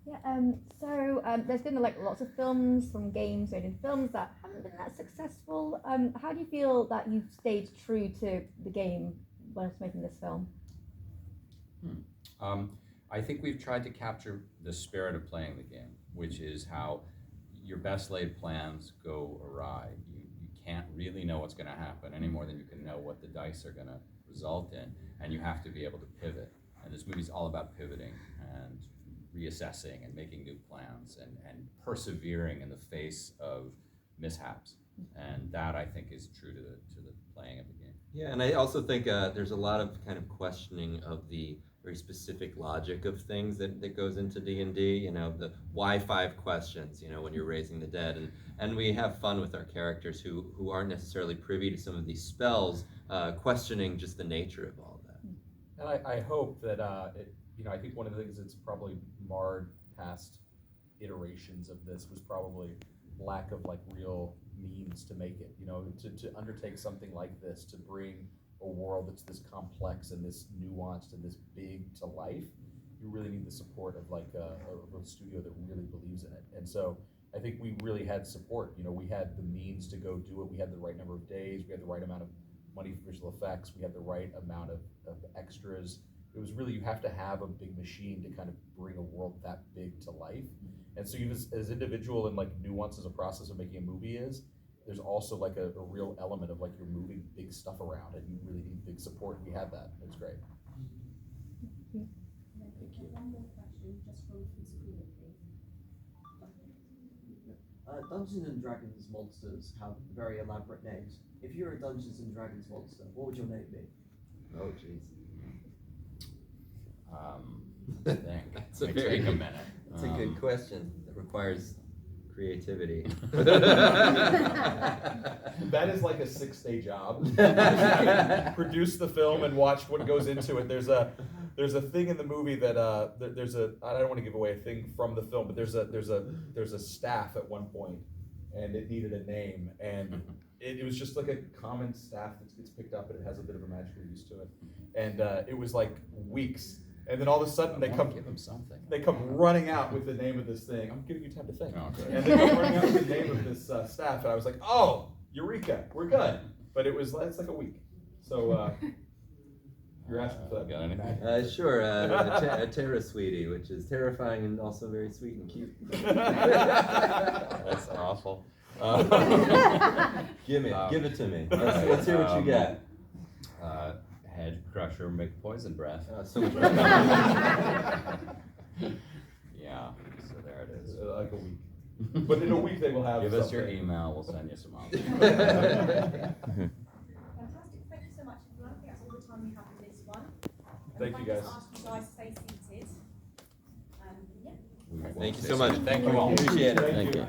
Yeah, there's been like lots of films from games made into films that haven't been that successful. How do you feel that you've stayed true to the game whilst making this film? I think we've tried to capture the spirit of playing the game, which is how your best laid plans go awry. You can't really know what's going to happen any more than you can know what the dice are going to result in, and you have to be able to pivot. And this movie's all about pivoting and reassessing and making new plans and persevering in the face of mishaps. And that, I think, is true to the playing of the game. Yeah, and I also think there's a lot of kind of questioning of the very specific logic of things that goes into D&D, you know, the why 5 questions, you know, when you're raising the dead. And we have fun with our characters who aren't necessarily privy to some of these spells, questioning just the nature of all of that. And I hope that, I think one of the things that's probably marred past iterations of this was probably lack of like real means to make it, you know, to undertake something like this, to bring a world that's this complex and this nuanced and this big to life, you really need the support of like a studio that really believes in it. And so I think we really had support. You know, we had the means to go do it. We had the right number of days. We had the right amount of money for visual effects. We had the right amount of extras. It was really, you have to have a big machine to kind of bring a world that big to life. And so you as individual and like nuance as a process of making a movie is, there's also like a real element of like you're moving big stuff around and you really need big support. We had that. It was great. Thank you. One more question, just from Screen, please. Dungeons and Dragons monsters have very elaborate names. If you're a Dungeons and Dragons monster, what would your name be? Oh, jeez. I think. That's a Take a minute. That's a good question. That requires creativity. That is like a 6-day job. Produce the film and watch what goes into it. There's a thing in the movie that I don't want to give away a thing from the film, but there's a staff at one point, and it needed a name, and it was just like a common staff that gets picked up, and it has a bit of a magical use to it, and it was like weeks. And then all of a sudden Give them something. they come running out with the name of this thing. I'm giving you time to think. Oh, okay. And they come running out with the name of this staff, and I was like, oh, eureka, we're good. But it's like a week. So you're asking for that. Got anything? Sure, a Terra Sweetie, which is terrifying and also very sweet and cute. That's awful. Give it to me. Let's hear what you got. Head crusher, make poison breath. So much better. Yeah, so there it is. Like a week. But in a week they will have Give us your something. email, we'll send you some options. Fantastic. Thank you so much, everyone. I think that's all the time we have for this one. Thank you, guys. If I just ask you guys to stay seated. Yeah. Thank you so much. Thank you all. Appreciate it. Thank Thank you. you.